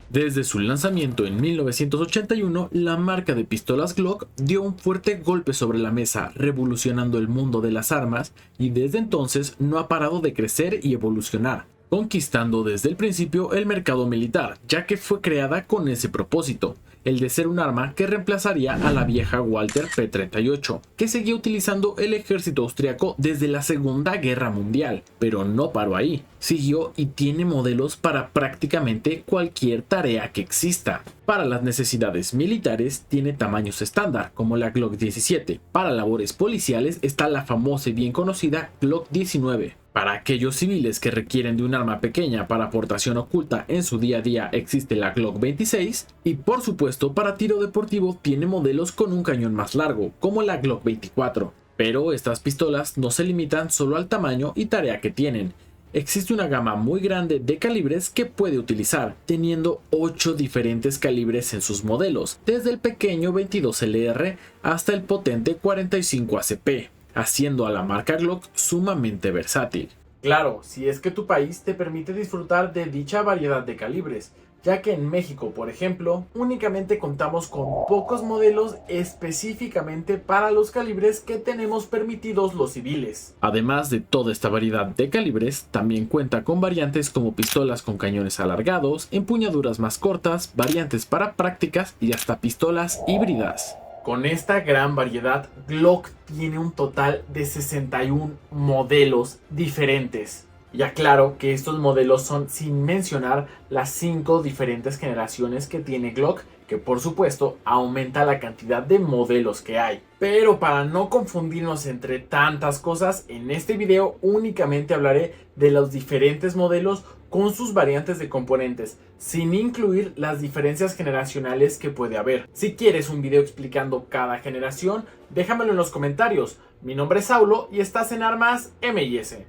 Desde su lanzamiento en 1981, la marca de pistolas Glock dio un fuerte golpe sobre la mesa, revolucionando el mundo de las armas, y desde entonces no ha parado de crecer y evolucionar, conquistando desde el principio el mercado militar, ya que fue creada con ese propósito, el de ser un arma que reemplazaría a la vieja Walther P-38, que seguía utilizando el ejército austriaco desde la Segunda Guerra Mundial, pero no paró ahí, siguió y tiene modelos para prácticamente cualquier tarea que exista. Para las necesidades militares tiene tamaños estándar, como la Glock 17, para labores policiales está la famosa y bien conocida Glock 19. Para aquellos civiles que requieren de un arma pequeña para aportación oculta en su día a día existe la Glock 26 y por supuesto para tiro deportivo tiene modelos con un cañón más largo como la Glock 24. Pero estas pistolas no se limitan solo al tamaño y tarea que tienen. Existe una gama muy grande de calibres que puede utilizar, teniendo 8 diferentes calibres en sus modelos, desde el pequeño 22LR hasta el potente 45 ACP. Haciendo a la marca Glock sumamente versátil. Claro, si es que tu país te permite disfrutar de dicha variedad de calibres, ya que en México, por ejemplo, únicamente contamos con pocos modelos específicamente para los calibres que tenemos permitidos los civiles. Además de toda esta variedad de calibres, también cuenta con variantes como pistolas con cañones alargados, empuñaduras más cortas, variantes para prácticas y hasta pistolas híbridas. Con esta gran variedad, Glock tiene un total de 61 modelos diferentes. Y aclaro que estos modelos son sin mencionar las 5 diferentes generaciones que tiene Glock, que por supuesto aumenta la cantidad de modelos que hay. Pero para no confundirnos entre tantas cosas, en este video únicamente hablaré de los diferentes modelos con sus variantes de componentes, sin incluir las diferencias generacionales que puede haber. Si quieres un video explicando cada generación, déjamelo en los comentarios. Mi nombre es Saulo y estás en Armas M&S.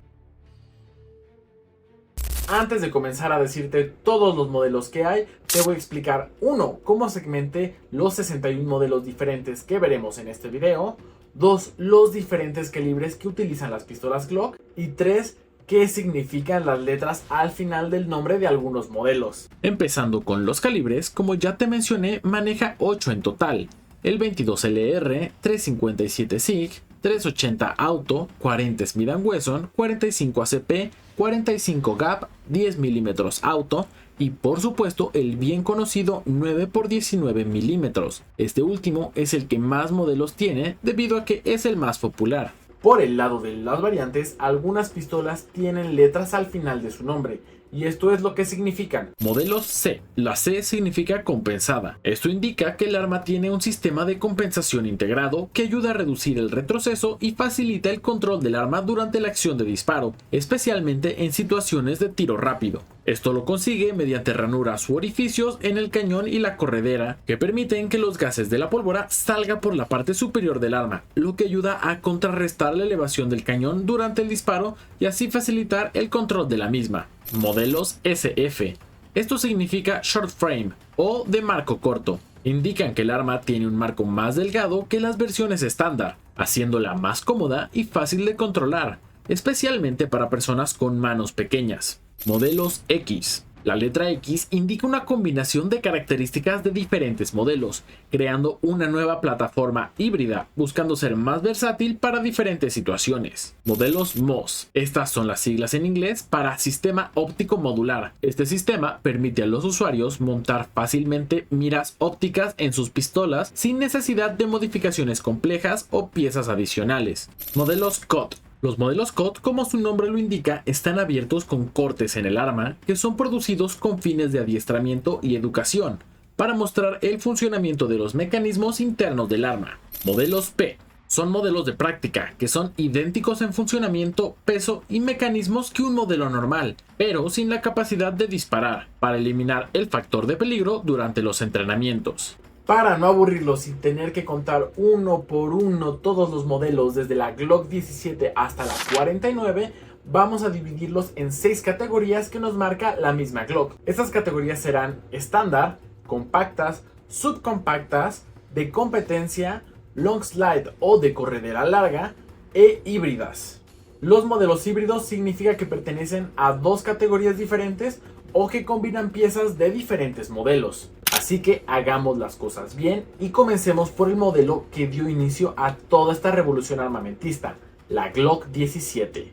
Antes de comenzar a decirte todos los modelos que hay, te voy a explicar 1. Cómo segmenté los 61 modelos diferentes que veremos en este video. 2. Los diferentes calibres que utilizan las pistolas Glock. Y 3. Qué significan las letras al final del nombre de algunos modelos. Empezando con los calibres, como ya te mencioné, maneja 8 en total. El 22LR, 357 SIG, 380 Auto, 40 Smith & Wesson, 45 ACP, 45 GAP, 10 mm Auto y por supuesto el bien conocido 9x19 mm. Este último es el que más modelos tiene debido a que es el más popular. Por el lado de las variantes, algunas pistolas tienen letras al final de su nombre. Y esto es lo que significan. Modelos C. La C significa compensada. Esto indica que el arma tiene un sistema de compensación integrado que ayuda a reducir el retroceso y facilita el control del arma durante la acción de disparo, especialmente en situaciones de tiro rápido. Esto lo consigue mediante ranuras u orificios en el cañón y la corredera que permiten que los gases de la pólvora salgan por la parte superior del arma, lo que ayuda a contrarrestar la elevación del cañón durante el disparo y así facilitar el control de la misma. Modelos SF. Esto significa short frame o de marco corto. Indican que el arma tiene un marco más delgado que las versiones estándar, haciéndola más cómoda y fácil de controlar, especialmente para personas con manos pequeñas. Modelos X. La letra X indica una combinación de características de diferentes modelos, creando una nueva plataforma híbrida, buscando ser más versátil para diferentes situaciones. Modelos MOS. Estas son las siglas en inglés para Sistema Óptico Modular. Este sistema permite a los usuarios montar fácilmente miras ópticas en sus pistolas sin necesidad de modificaciones complejas o piezas adicionales. Modelos COD. Los modelos COD, como su nombre lo indica, están abiertos con cortes en el arma que son producidos con fines de adiestramiento y educación, para mostrar el funcionamiento de los mecanismos internos del arma. Modelos P. Son modelos de práctica que son idénticos en funcionamiento, peso y mecanismos que un modelo normal, pero sin la capacidad de disparar, para eliminar el factor de peligro durante los entrenamientos. Para no aburrirlos y tener que contar uno por uno todos los modelos desde la Glock 17 hasta la 49, vamos a dividirlos en 6 categorías que nos marca la misma Glock. Estas categorías serán estándar, compactas, subcompactas, de competencia, long slide o de corredera larga e híbridas. Los modelos híbridos significa que pertenecen a 2 categorías diferentes o que combinan piezas de diferentes modelos. Así que hagamos las cosas bien y comencemos por el modelo que dio inicio a toda esta revolución armamentista, la Glock 17.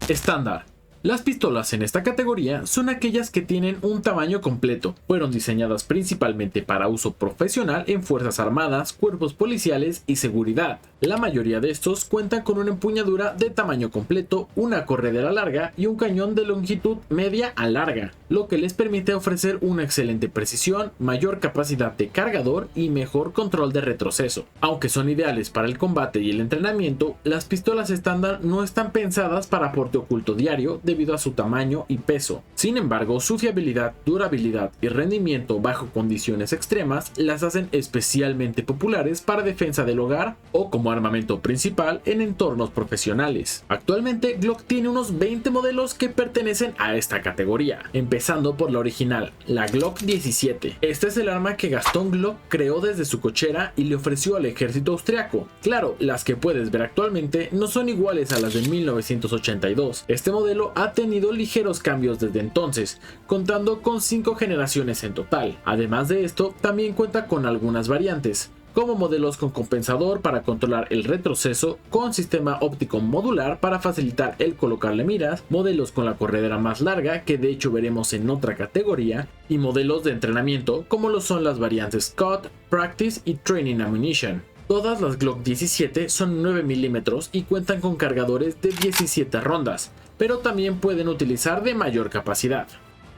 Estándar. Las pistolas en esta categoría son aquellas que tienen un tamaño completo. Fueron diseñadas principalmente para uso profesional en fuerzas armadas, cuerpos policiales y seguridad. La mayoría de estos cuentan con una empuñadura de tamaño completo, una corredera larga y un cañón de longitud media a larga, lo que les permite ofrecer una excelente precisión, mayor capacidad de cargador y mejor control de retroceso. Aunque son ideales para el combate y el entrenamiento, las pistolas estándar no están pensadas para porte oculto diario debido a su tamaño y peso. Sin embargo, su fiabilidad, durabilidad y rendimiento bajo condiciones extremas las hacen especialmente populares para defensa del hogar o como armamento principal en entornos profesionales. Actualmente, Glock tiene unos 20 modelos que pertenecen a esta categoría, empezando por la original, la Glock 17. Este es el arma que Gaston Glock creó desde su cochera y le ofreció al ejército austriaco. Claro, las que puedes ver actualmente no son iguales a las de 1982. Este modelo ha tenido ligeros cambios desde entonces, contando con 5 generaciones en total. Además de esto, también cuenta con algunas variantes, como modelos con compensador para controlar el retroceso, con sistema óptico modular para facilitar el colocarle miras, modelos con la corredera más larga, que de hecho veremos en otra categoría, y modelos de entrenamiento como lo son las variantes COD, Practice y Training Ammunition. Todas las Glock 17 son 9 mm y cuentan con cargadores de 17 rondas, pero también pueden utilizar de mayor capacidad.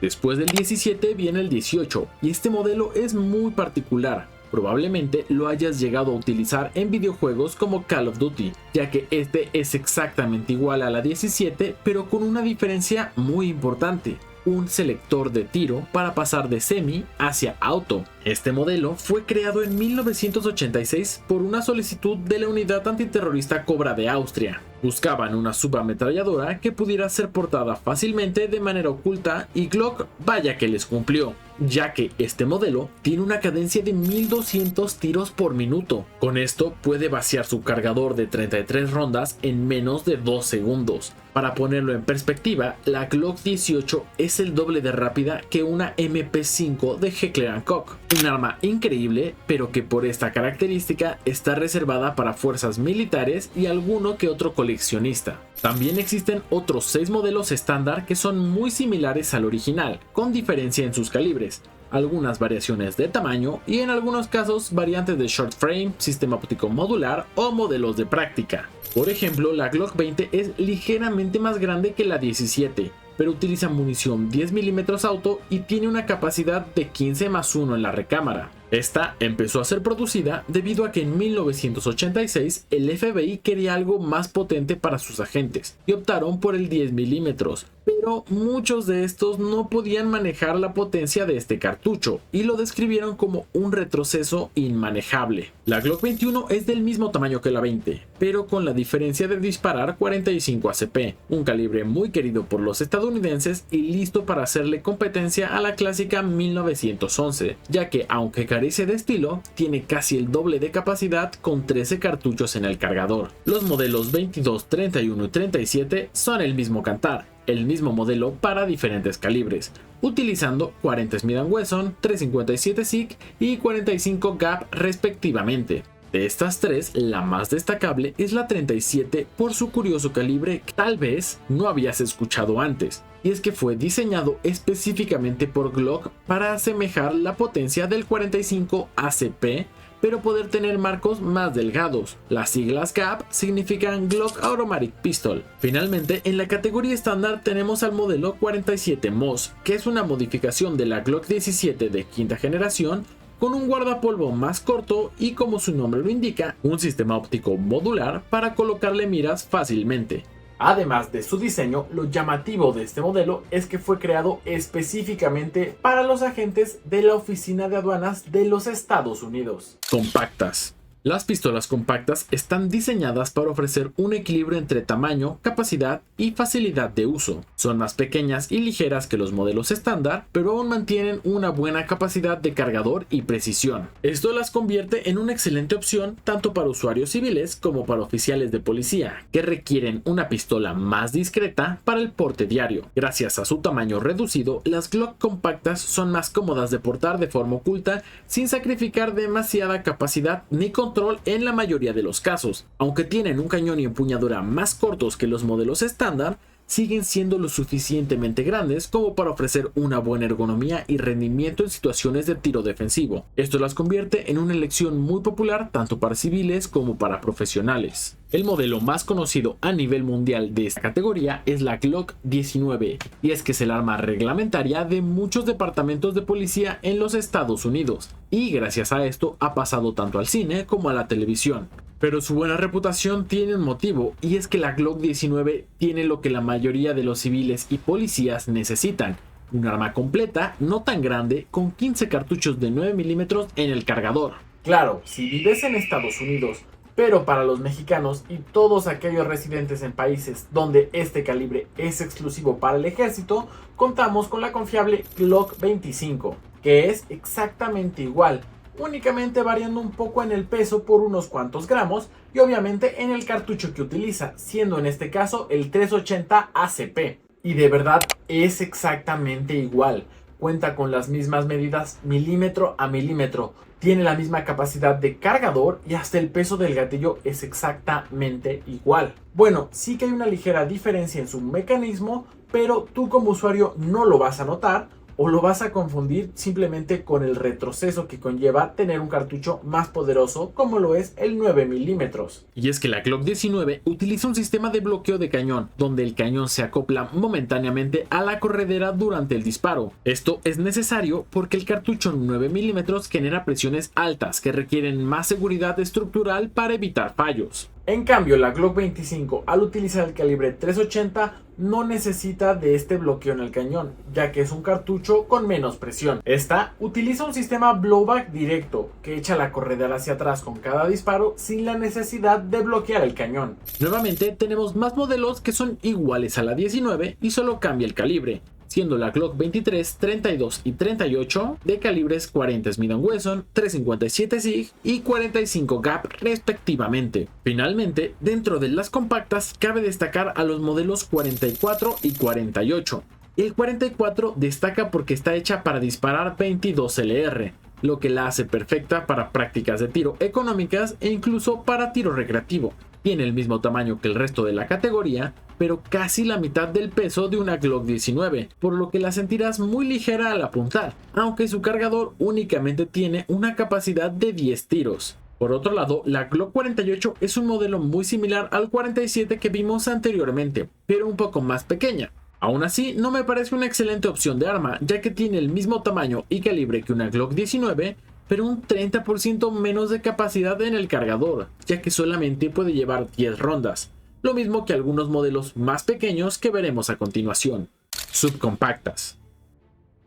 Después del 17 viene el 18 y este modelo es muy particular. Probablemente lo hayas llegado a utilizar en videojuegos como Call of Duty, ya que este es exactamente igual a la 17 pero con una diferencia muy importante: un selector de tiro para pasar de semi hacia auto. Este modelo fue creado en 1986 por una solicitud de la unidad antiterrorista Cobra de Austria. Buscaban una subametralladora que pudiera ser portada fácilmente de manera oculta y Glock vaya que les cumplió, ya que este modelo tiene una cadencia de 1200 tiros por minuto. Con esto puede vaciar su cargador de 33 rondas en menos de 2 segundos. Para ponerlo en perspectiva, la Glock 18 es el doble de rápida que una MP5 de Heckler & Koch. Un arma increíble, pero que por esta característica está reservada para fuerzas militares y alguno que otro coleccionista. También existen otros 6 modelos estándar que son muy similares al original, con diferencia en sus calibres, algunas variaciones de tamaño y en algunos casos variantes de short frame, sistema óptico modular o modelos de práctica. Por ejemplo, la Glock 20 es ligeramente más grande que la 17, pero utiliza munición 10 mm auto y tiene una capacidad de 15+1 en la recámara. Esta empezó a ser producida debido a que en 1986 el FBI quería algo más potente para sus agentes y optaron por el 10 mm, pero muchos de estos no podían manejar la potencia de este cartucho y lo describieron como un retroceso inmanejable. La Glock 21 es del mismo tamaño que la 20, pero con la diferencia de disparar 45 ACP, un calibre muy querido por los estadounidenses y listo para hacerle competencia a la clásica 1911, ya que aunque carece de estilo, tiene casi el doble de capacidad con 13 cartuchos en el cargador. Los modelos 22, 31 y 37 son el mismo cantar, el mismo modelo para diferentes calibres, utilizando 40 Smith & Wesson, 357 SIG y 45 GAP respectivamente. De estas tres, la más destacable es la 37 por su curioso calibre que tal vez no habías escuchado antes, y es que fue diseñado específicamente por Glock para asemejar la potencia del 45 ACP, pero poder tener marcos más delgados. Las siglas GAP significan Glock Automatic Pistol. Finalmente, en la categoría estándar tenemos al modelo 47 MOS, que es una modificación de la Glock 17 de quinta generación, con un guardapolvo más corto y, como su nombre lo indica, un sistema óptico modular para colocarle miras fácilmente. Además de su diseño, lo llamativo de este modelo es que fue creado específicamente para los agentes de la Oficina de Aduanas de los Estados Unidos. Compactas. Las pistolas compactas están diseñadas para ofrecer un equilibrio entre tamaño, capacidad y facilidad de uso. Son más pequeñas y ligeras que los modelos estándar, pero aún mantienen una buena capacidad de cargador y precisión. Esto las convierte en una excelente opción tanto para usuarios civiles como para oficiales de policía, que requieren una pistola más discreta para el porte diario. Gracias a su tamaño reducido, las Glock compactas son más cómodas de portar de forma oculta sin sacrificar demasiada capacidad ni control en la mayoría de los casos. Aunque tienen un cañón y empuñadura más cortos que los modelos estándar, siguen siendo lo suficientemente grandes como para ofrecer una buena ergonomía y rendimiento en situaciones de tiro defensivo. Esto las convierte en una elección muy popular tanto para civiles como para profesionales. El modelo más conocido a nivel mundial de esta categoría es la Glock 19, y es que es el arma reglamentaria de muchos departamentos de policía en los Estados Unidos, y gracias a esto ha pasado tanto al cine como a la televisión. Pero su buena reputación tiene un motivo, y es que la Glock 19 tiene lo que la mayoría de los civiles y policías necesitan: un arma completa, no tan grande, con 15 cartuchos de 9 milímetros en el cargador. Claro, si vives en Estados Unidos, pero para los mexicanos y todos aquellos residentes en países donde este calibre es exclusivo para el ejército, contamos con la confiable Glock 25, que es exactamente igual, únicamente variando un poco en el peso por unos cuantos gramos y obviamente en el cartucho que utiliza, siendo en este caso el 380 ACP. Y de verdad es exactamente igual, cuenta con las mismas medidas milímetro a milímetro, tiene la misma capacidad de cargador y hasta el peso del gatillo es exactamente igual. Bueno, sí que hay una ligera diferencia en su mecanismo, pero tú como usuario no lo vas a notar, o lo vas a confundir simplemente con el retroceso que conlleva tener un cartucho más poderoso como lo es el 9 milímetros. Y es que la Glock 19 utiliza un sistema de bloqueo de cañón, donde el cañón se acopla momentáneamente a la corredera durante el disparo. Esto es necesario porque el cartucho 9 milímetros genera presiones altas que requieren más seguridad estructural para evitar fallos. En cambio, la Glock 25, al utilizar el calibre 380, no necesita de este bloqueo en el cañón, ya que es un cartucho con menos presión. Esta utiliza un sistema blowback directo, que echa la corredera hacia atrás con cada disparo sin la necesidad de bloquear el cañón. Nuevamente, tenemos más modelos que son iguales a la 19 y solo cambia el calibre, siendo la Glock 23, 32 y 38 de calibres 40 Smith & Wesson, 357 SIG y 45 GAP respectivamente. Finalmente, dentro de las compactas cabe destacar a los modelos 44 y 48. El 44 destaca porque está hecha para disparar 22 LR, lo que la hace perfecta para prácticas de tiro económicas e incluso para tiro recreativo. Tiene el mismo tamaño que el resto de la categoría, pero casi la mitad del peso de una Glock 19, por lo que la sentirás muy ligera al apuntar, aunque su cargador únicamente tiene una capacidad de 10 tiros. Por otro lado, la Glock 48 es un modelo muy similar al 47 que vimos anteriormente, pero un poco más pequeña. Aún así, no me parece una excelente opción de arma, ya que tiene el mismo tamaño y calibre que una Glock 19, pero un 30% menos de capacidad en el cargador, ya que solamente puede llevar 10 rondas, lo mismo que algunos modelos más pequeños que veremos a continuación. Subcompactas.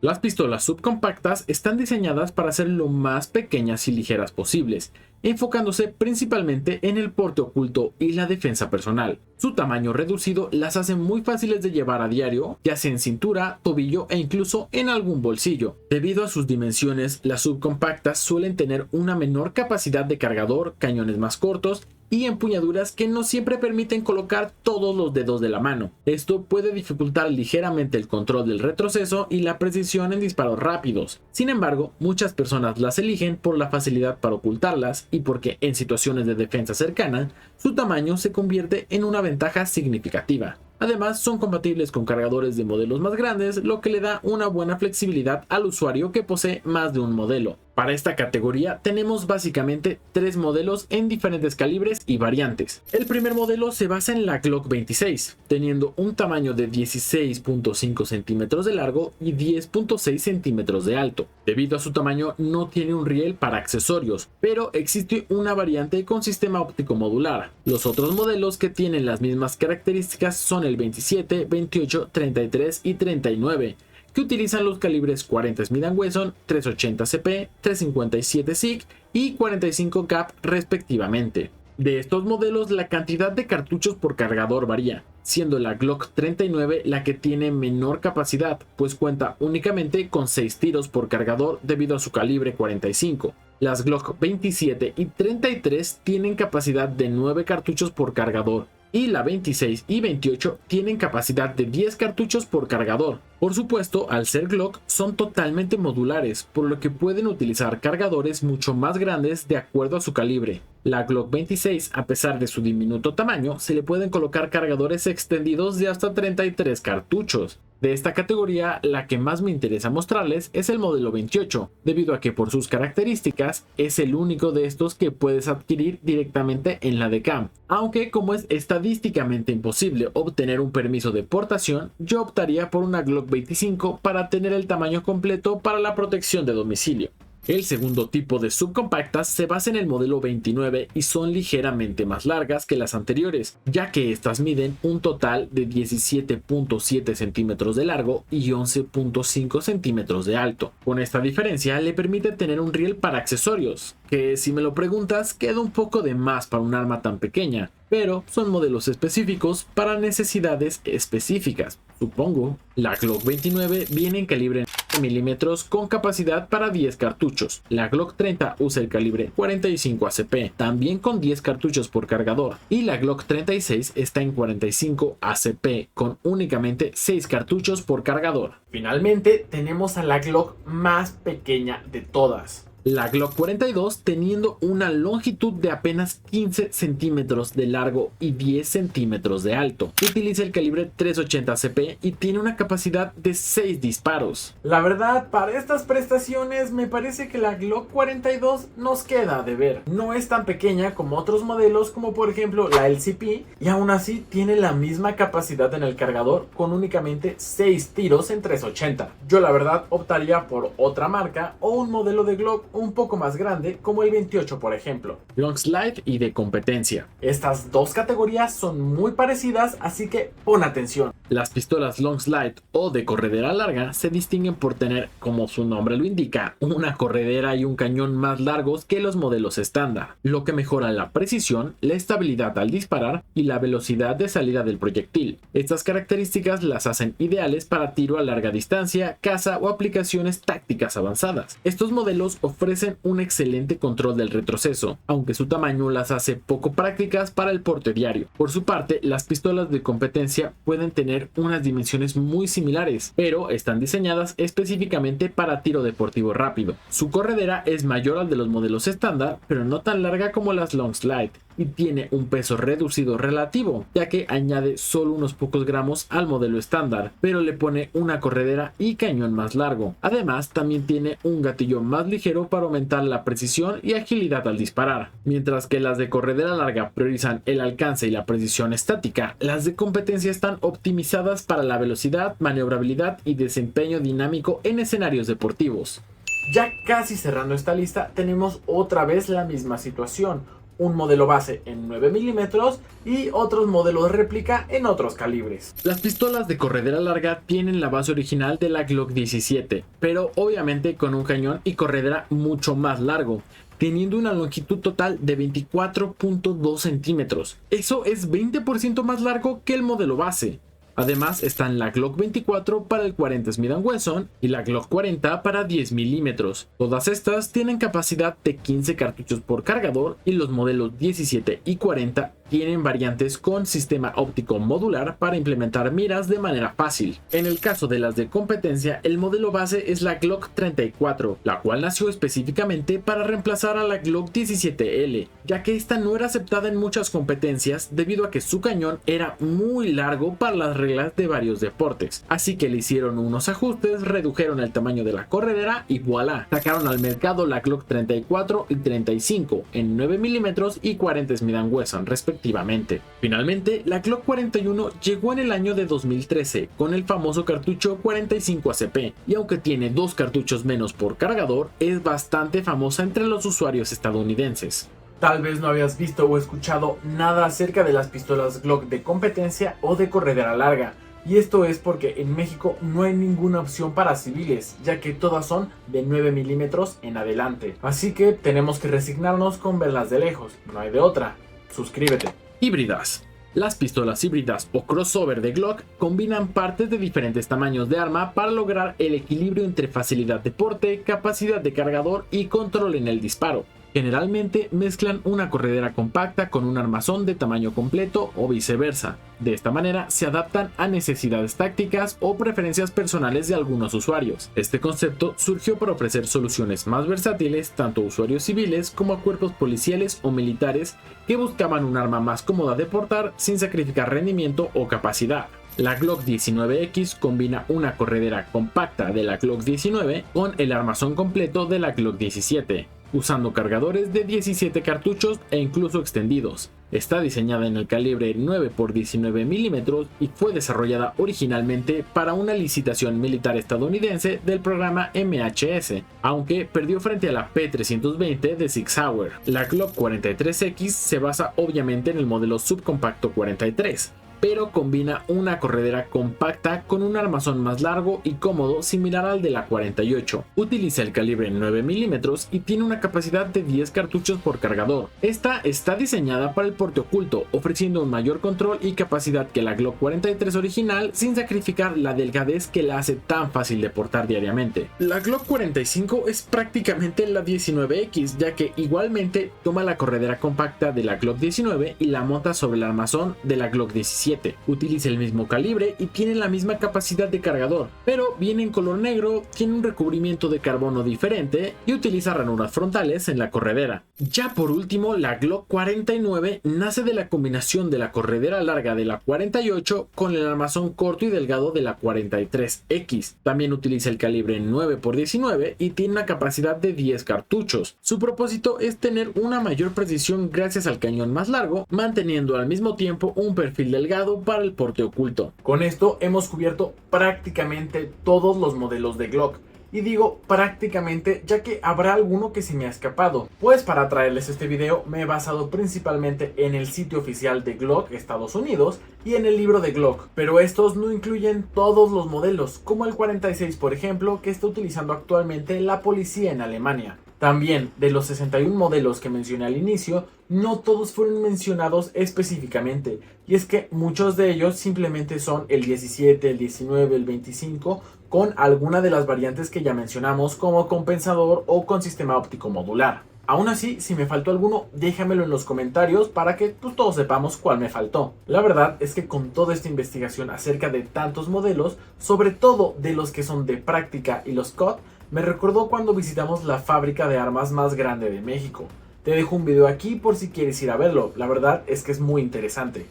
Las pistolas subcompactas están diseñadas para ser lo más pequeñas y ligeras posibles, enfocándose principalmente en el porte oculto y la defensa personal. Su tamaño reducido las hace muy fáciles de llevar a diario, ya sea en cintura, tobillo e incluso en algún bolsillo. Debido a sus dimensiones, las subcompactas suelen tener una menor capacidad de cargador, cañones más cortos y empuñaduras que no siempre permiten colocar todos los dedos de la mano. Esto puede dificultar ligeramente el control del retroceso y la precisión en disparos rápidos. Sin embargo, muchas personas las eligen por la facilidad para ocultarlas y porque en situaciones de defensa cercana, su tamaño se convierte en una ventaja significativa. Además, son compatibles con cargadores de modelos más grandes, lo que le da una buena flexibilidad al usuario que posee más de un modelo. Para esta categoría tenemos básicamente 3 modelos en diferentes calibres y variantes. El primer modelo se basa en la Glock 26, teniendo un tamaño de 16.5 centímetros de largo y 10.6 centímetros de alto. Debido a su tamaño no tiene un riel para accesorios, pero existe una variante con sistema óptico modular. Los otros modelos que tienen las mismas características son el 27, 28, 33 y 39, que utilizan los calibres 40 Smith & Wesson, 380 CP, 357 SIG y 45 cap respectivamente. De estos modelos, la cantidad de cartuchos por cargador varía, siendo la Glock 39 la que tiene menor capacidad, pues cuenta únicamente con 6 tiros por cargador debido a su calibre 45. Las Glock 27 y 33 tienen capacidad de 9 cartuchos por cargador, y la 26 y 28 tienen capacidad de 10 cartuchos por cargador. Por supuesto, al ser Glock, son totalmente modulares, por lo que pueden utilizar cargadores mucho más grandes de acuerdo a su calibre. La Glock 26, a pesar de su diminuto tamaño, se le pueden colocar cargadores extendidos de hasta 33 cartuchos. De esta categoría, la que más me interesa mostrarles es el modelo 28, debido a que por sus características es el único de estos que puedes adquirir directamente en la DECAM. Aunque como es estadísticamente imposible obtener un permiso de portación, yo optaría por una Glock 25 para tener el tamaño completo para la protección de domicilio. El segundo tipo de subcompactas se basa en el modelo 29 y son ligeramente más largas que las anteriores, ya que estas miden un total de 17.7 centímetros de largo y 11.5 centímetros de alto. Con esta diferencia le permite tener un riel para accesorios, que si me lo preguntas queda un poco de más para un arma tan pequeña, pero son modelos específicos para necesidades específicas, supongo. La Glock 29 viene en calibre 9 mm con capacidad para 10 cartuchos. La Glock 30 usa el calibre 45 ACP, también con 10 cartuchos por cargador, y la Glock 36 está en 45 ACP con únicamente 6 cartuchos por cargador. Finalmente tenemos a la Glock más pequeña de todas. La Glock 42, teniendo una longitud de apenas 15 centímetros de largo y 10 centímetros de alto, utiliza el calibre 380 CP y tiene una capacidad de 6 disparos. La verdad, para estas prestaciones me parece que la Glock 42 nos queda de ver. No es tan pequeña como otros modelos, como por ejemplo la LCP, y aún así tiene la misma capacidad en el cargador con únicamente 6 tiros en 380. Yo la verdad optaría por otra marca o un modelo de Glock un poco más grande como el 28 por ejemplo. Long Slide y de competencia. Estas dos categorías son muy parecidas, así que pon atención. Las pistolas Long Slide o de corredera larga se distinguen por tener, como su nombre lo indica, una corredera y un cañón más largos que los modelos estándar, lo que mejora la precisión, la estabilidad al disparar y la velocidad de salida del proyectil. Estas características las hacen ideales para tiro a larga distancia, caza o aplicaciones tácticas avanzadas. Estos modelos ofrecen un excelente control del retroceso, aunque su tamaño las hace poco prácticas para el porte diario. Por su parte, las pistolas de competencia pueden tener unas dimensiones muy similares, pero están diseñadas específicamente para tiro deportivo rápido. Su corredera es mayor al de los modelos estándar, pero no tan larga como las Long Slide, y tiene un peso reducido relativo, ya que añade solo unos pocos gramos al modelo estándar, pero le pone una corredera y cañón más largo. Además, también tiene un gatillo más ligero para aumentar la precisión y agilidad al disparar. Mientras que las de corredera larga priorizan el alcance y la precisión estática, las de competencia están optimizadas para la velocidad, maniobrabilidad y desempeño dinámico en escenarios deportivos. Ya casi cerrando esta lista, tenemos otra vez la misma situación. Un modelo base en 9 mm y otros modelos réplica en otros calibres. Las pistolas de corredera larga tienen la base original de la Glock 17, pero obviamente con un cañón y corredera mucho más largo, teniendo una longitud total de 24.2 centímetros. Eso es 20% más largo que el modelo base. Además están la Glock 24 para el 40 Smith & Wesson y la Glock 40 para 10 mm. Todas estas tienen capacidad de 15 cartuchos por cargador y los modelos 17 y 40 tienen variantes con sistema óptico modular para implementar miras de manera fácil. En el caso de las de competencia, el modelo base es la Glock 34, la cual nació específicamente para reemplazar a la Glock 17L, ya que esta no era aceptada en muchas competencias debido a que su cañón era muy largo para las reglas de varios deportes. Así que le hicieron unos ajustes, redujeron el tamaño de la corredera y voilà, sacaron al mercado la Glock 34 y 35 en 9 mm y 40 Smith & Wesson respectivamente. Finalmente, la Glock 41 llegó en el año de 2013 con el famoso cartucho 45 ACP, y aunque tiene 2 cartuchos menos por cargador, es bastante famosa entre los usuarios estadounidenses. Tal vez no habías visto o escuchado nada acerca de las pistolas Glock de competencia o de corredera larga, Y esto es porque en México no hay ninguna opción para civiles, ya que todas son de 9 milímetros en adelante. Así que tenemos que resignarnos con verlas de lejos, no hay de otra. Suscríbete. Híbridas. Las pistolas híbridas o crossover de Glock combinan partes de diferentes tamaños de arma para lograr el equilibrio entre facilidad de porte, capacidad de cargador y control en el disparo. Generalmente mezclan una corredera compacta con un armazón de tamaño completo o viceversa. De esta manera se adaptan a necesidades tácticas o preferencias personales de algunos usuarios. Este concepto surgió para ofrecer soluciones más versátiles tanto a usuarios civiles como a cuerpos policiales o militares que buscaban un arma más cómoda de portar sin sacrificar rendimiento o capacidad. La Glock 19X combina una corredera compacta de la Glock 19 con el armazón completo de la Glock 17. Usando cargadores de 17 cartuchos e incluso extendidos. Está diseñada en el calibre 9x19 mm y fue desarrollada originalmente para una licitación militar estadounidense del programa MHS, aunque perdió frente a la P320 de Sig Sauer. La Glock 43X se basa obviamente en el modelo subcompacto 43. Pero combina una corredera compacta con un armazón más largo y cómodo similar al de la 48. Utiliza el calibre 9 mm y tiene una capacidad de 10 cartuchos por cargador. Esta está diseñada para el porte oculto, ofreciendo un mayor control y capacidad que la Glock 43 original sin sacrificar la delgadez que la hace tan fácil de portar diariamente. La Glock 45 es prácticamente la 19X, ya que igualmente toma la corredera compacta de la Glock 19 y la monta sobre el armazón de la Glock 17. Utiliza el mismo calibre y tiene la misma capacidad de cargador, pero viene en color negro, tiene un recubrimiento de carbono diferente y utiliza ranuras frontales en la corredera. Ya por último, la Glock 49 nace de la combinación de la corredera larga de la 48 con el armazón corto y delgado de la 43X. También utiliza el calibre 9x19 y tiene una capacidad de 10 cartuchos. Su propósito es tener una mayor precisión gracias al cañón más largo, manteniendo al mismo tiempo un perfil delgado para el porte oculto. Con esto hemos cubierto prácticamente todos los modelos de Glock. Y digo prácticamente ya que habrá alguno que se me ha escapado, pues para traerles este video me he basado principalmente en el sitio oficial de Glock Estados Unidos y en el libro de Glock, pero estos no incluyen todos los modelos, como el 46 por ejemplo, que está utilizando actualmente la policía en Alemania. También, de los 61 modelos que mencioné al inicio, no todos fueron mencionados específicamente, y es que muchos de ellos simplemente son el 17, el 19, el 25, con alguna de las variantes que ya mencionamos como compensador o con sistema óptico modular. Aún así, si me faltó alguno, déjamelo en los comentarios para que todos sepamos cuál me faltó. La verdad es que con toda esta investigación acerca de tantos modelos, sobre todo de los que son de práctica y los COD, me recordó cuando visitamos la fábrica de armas más grande de México. Te dejo un video aquí por si quieres ir a verlo, la verdad es que es muy interesante.